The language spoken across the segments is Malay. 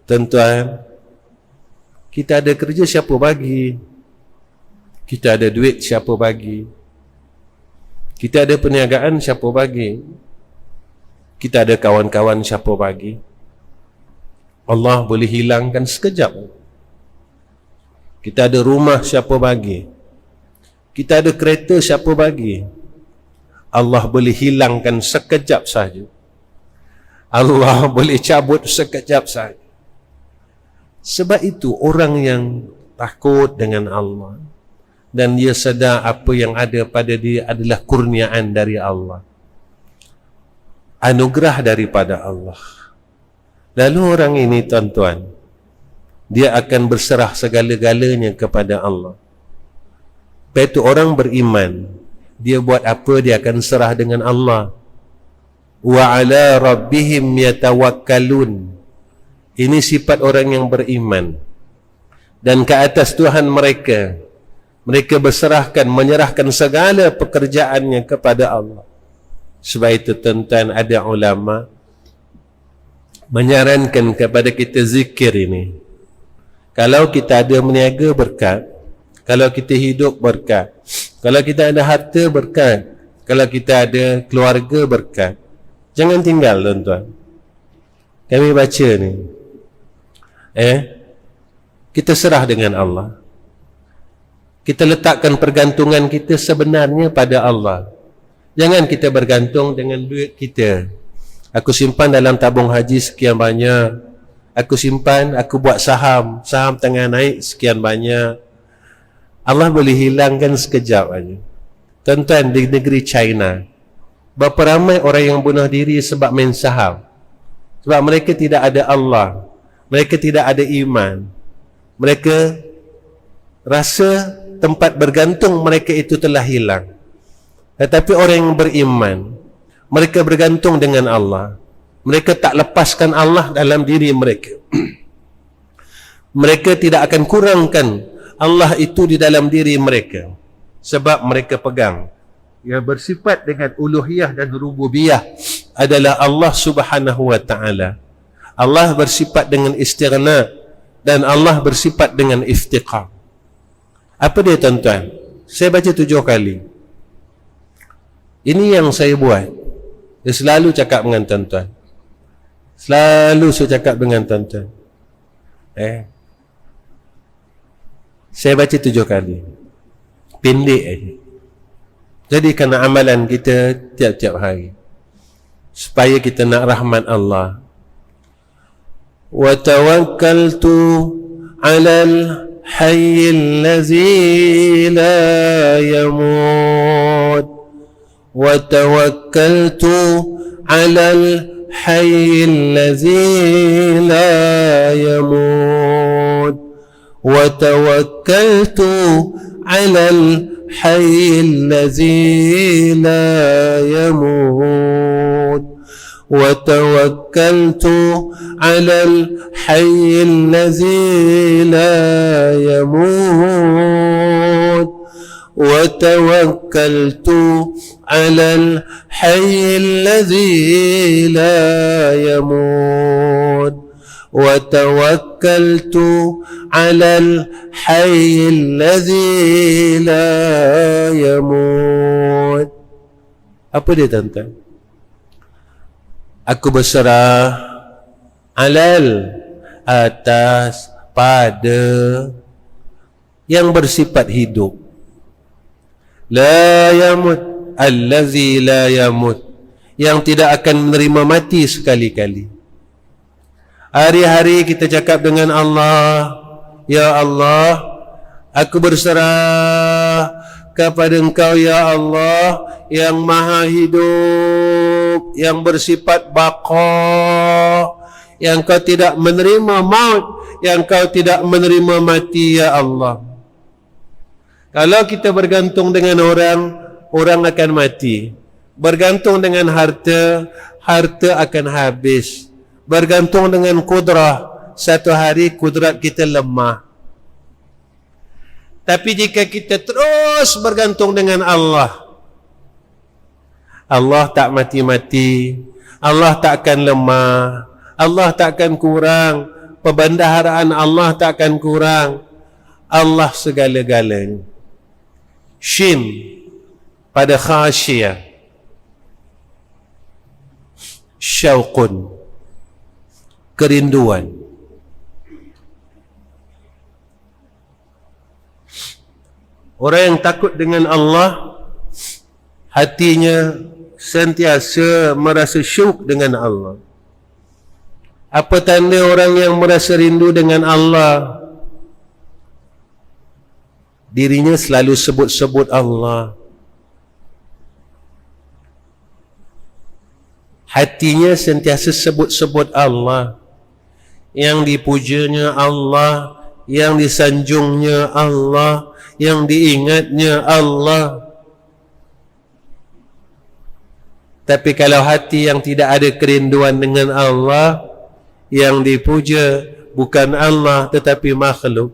Tuan-tuan, kita ada kerja siapa bagi? Kita ada duit siapa bagi? Kita ada perniagaan siapa bagi? Kita ada kawan-kawan siapa bagi? Allah boleh hilangkan sekejap. Kita ada rumah siapa bagi? Kita ada kereta siapa bagi? Allah boleh hilangkan sekejap saja. Allah boleh cabut sekejap saja. Sebab itu orang yang takut dengan Allah dan dia sedar apa yang ada pada dia adalah kurniaan dari Allah, anugerah daripada Allah. Lalu orang ini, tuan-tuan, dia akan berserah segala-galanya kepada Allah. Lepas itu orang beriman, dia buat apa dia akan serah dengan Allah. Wa ala rabbihim yatawakkalun. Ini sifat orang yang beriman. Dan ke atas Tuhan mereka, mereka berserahkan, menyerahkan segala pekerjaannya kepada Allah. Sebab itu tuan-tuan, ada ulama menyarankan kepada kita zikir ini. Kalau kita ada meniaga, berkat. Kalau kita hidup, berkat. Kalau kita ada harta, berkat. Kalau kita ada keluarga, berkat. Jangan tinggal, tuan-tuan. Kami baca ni, kita serah dengan Allah. Kita letakkan pergantungan kita sebenarnya pada Allah. Jangan kita bergantung dengan duit kita. Aku simpan dalam tabung haji sekian banyak. Aku simpan, aku buat saham. Saham tengah naik sekian banyak. Allah boleh hilangkan sekejap aja. Tuan-tuan, di negeri China, berapa ramai orang yang bunuh diri sebab main saham? Sebab mereka tidak ada Allah. Mereka tidak ada iman. Mereka rasa tempat bergantung mereka itu telah hilang. Tetapi orang yang beriman, mereka bergantung dengan Allah. Mereka tak lepaskan Allah dalam diri mereka. Mereka tidak akan kurangkan Allah itu di dalam diri mereka. Sebab mereka pegang yang bersifat dengan uluhiyah dan rububiyah adalah Allah Subhanahu wa ta'ala. Allah bersifat dengan istighna dan Allah bersifat dengan iftiqar. Apa dia, tuan-tuan? Saya baca 7 kali. Ini yang saya buat. Saya selalu cakap dengan tuan-tuan. Selalu saya cakap dengan tuan-tuan. Saya baca 7 kali. Pendek aja. Jadi kerana amalan kita tiap-tiap hari. Supaya kita nak rahmat Allah. Wa tawakkaltu 'alal hayyil ladzi la yamut. Wa tawakkaltu 'alal hayyil ladzi la yamut. Wa tawakkaltu 'alal hayyil ladzi la yamut. وتوكلت على الحي الذي لا يموت. وتوكلت على الحي الذي لا يموت. وتوكلت على الحي الذي لا يموت. Apa dia, tuan-tuan? Aku berserah alal atas pada yang bersifat hidup. La yamut, allazi la yamut, yang tidak akan menerima mati sekali-kali. Hari-hari kita cakap dengan Allah, ya Allah, aku berserah kepada Engkau, ya Allah, yang maha hidup, yang bersifat baqa, yang Kau tidak menerima maut, yang Kau tidak menerima mati, ya Allah. Kalau kita bergantung dengan orang, orang akan mati. Bergantung dengan harta, harta akan habis. Bergantung dengan kudrah, satu hari kudrat kita lemah. Tapi jika kita terus bergantung dengan Allah, Allah tak mati-mati, Allah tak akan lemah, Allah tak akan kurang, Perbendaharaan Allah tak akan kurang. Allah segala-galanya. Shin pada khashiyah, syauqun, kerinduan. Orang yang takut dengan Allah, hatinya sentiasa merasa syuk dengan Allah. Apa tanda orang yang merasa rindu dengan Allah? Dirinya selalu sebut-sebut Allah. Hatinya sentiasa sebut-sebut Allah. Yang dipujanya Allah, yang disanjungnya Allah, yang diingatnya Allah. Tapi kalau hati yang tidak ada kerinduan dengan Allah, yang dipuja bukan Allah tetapi makhluk.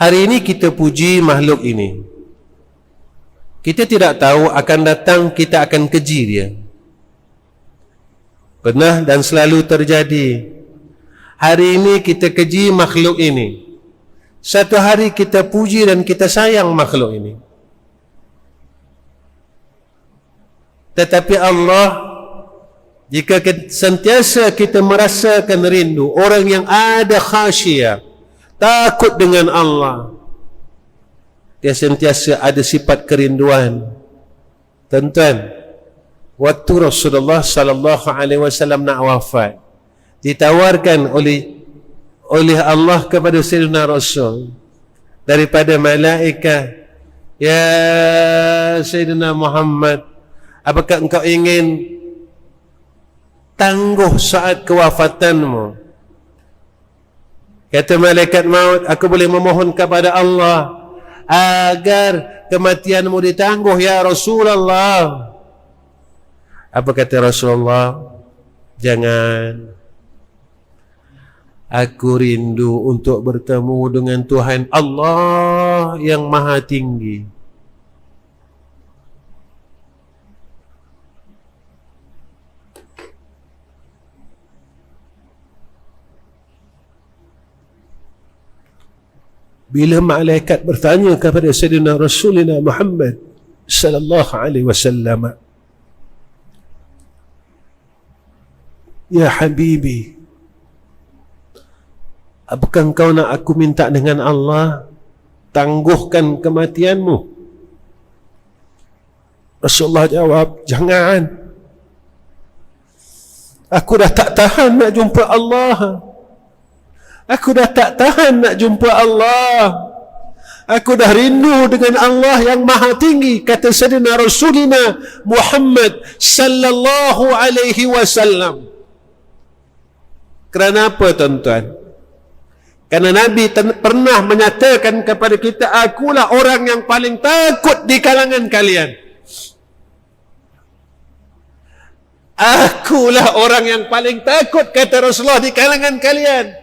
Hari ini kita puji makhluk ini. Kita tidak tahu akan datang kita akan keji dia. Pernah dan selalu terjadi. Hari ini kita keji makhluk ini. Satu hari kita puji dan kita sayang makhluk ini. Tetapi Allah, jika sentiasa kita merasakan rindu, orang yang ada khasyiyah, takut dengan Allah, dia sentiasa ada sifat kerinduan. Tuan-tuan, waktu Rasulullah sallallahu alaihi wasallam nak wafat, ditawarkan oleh Allah kepada Sayyidina Rasul daripada malaikat, ya Sayyidina Muhammad, apakah engkau ingin tangguh saat kewafatanmu? Kata malaikat maut, aku boleh memohon kepada Allah agar kematianmu ditangguh ya Rasulullah. Apa kata Rasulullah? Jangan. Aku rindu untuk bertemu dengan Tuhan Allah yang maha tinggi. Bila malaikat bertanya kepada Sayyidina Rasulina Muhammad sallallahu alaihi wasallam, ya Habibi, apakah engkau nak aku minta dengan Allah tangguhkan kematianmu? Rasulullah jawab, jangan. Aku dah tak tahan nak jumpa Allah. Aku dah tak tahan nak jumpa Allah. Aku dah rindu dengan Allah yang maha tinggi, kata Sayyidina Rasulina Muhammad sallallahu alaihi wasallam. Kerana apa tuan-tuan? Kerana Nabi pernah menyatakan kepada kita, akulah orang yang paling takut di kalangan kalian. Akulah orang yang paling takut, kata Rasulullah, di kalangan kalian.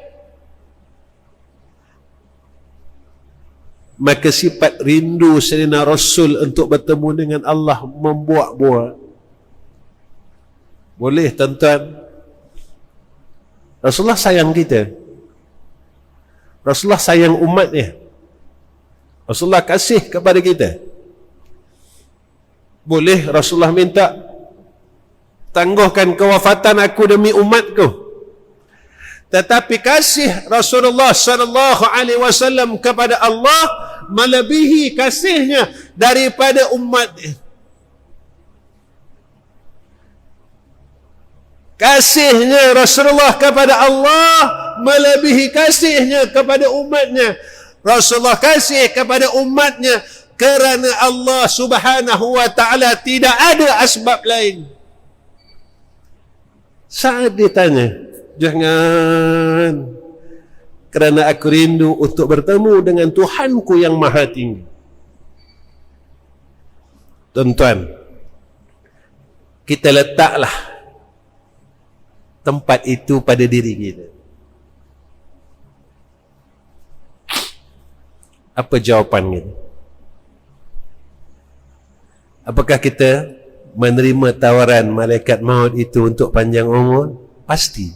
Maka sifat rindu Sayyidina Rasul untuk bertemu dengan Allah membuat-buat. Boleh tuan-tuan? Rasulullah sayang kita. Rasulullah sayang umatnya. Rasulullah kasih kepada kita. Boleh Rasulullah minta, tangguhkan kewafatan aku demi umatku. Tetapi kasih Rasulullah sallallahu alaihi wasallam kepada Allah melebihi kasihnya daripada umatnya. Kasihnya Rasulullah kepada Allah melebihi kasihnya kepada umatnya. Rasulullah kasih kepada umatnya kerana Allah subhanahu wa ta'ala, tidak ada asbab lain. Saat ditanya, jangan, kerana aku rindu untuk bertemu dengan Tuhanku yang maha tinggi. Tuan-tuan, kita letaklah tempat itu pada diri kita. Apa jawapan kita? Apakah kita menerima tawaran malaikat maut itu untuk panjang umur? Pasti.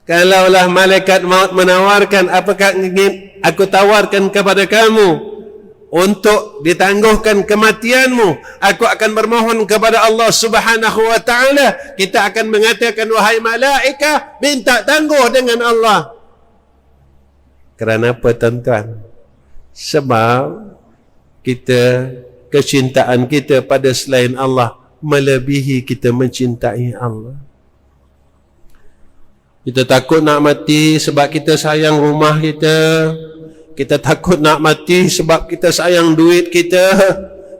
Kalaulah malaikat maut menawarkan, apakah ingin aku tawarkan kepada kamu untuk ditangguhkan kematianmu, aku akan bermohon kepada Allah Subhanahu wa ta'ala. Kita akan mengatakan, wahai malaikat, minta tangguh dengan Allah. Kerana apa tuan-tuan? Sebab kita, kecintaan kita pada selain Allah melebihi kita mencintai Allah. Kita takut nak mati sebab kita sayang rumah kita. Kita takut nak mati sebab kita sayang duit kita.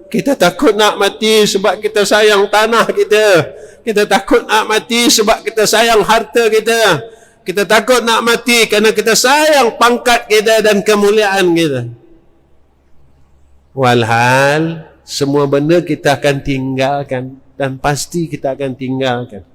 Kita takut nak mati sebab kita sayang tanah kita. Kita takut nak mati sebab kita sayang harta kita. Kita takut nak mati kerana kita sayang pangkat kita dan kemuliaan kita. Walhal semua benda kita akan tinggalkan, dan pasti kita akan tinggalkan.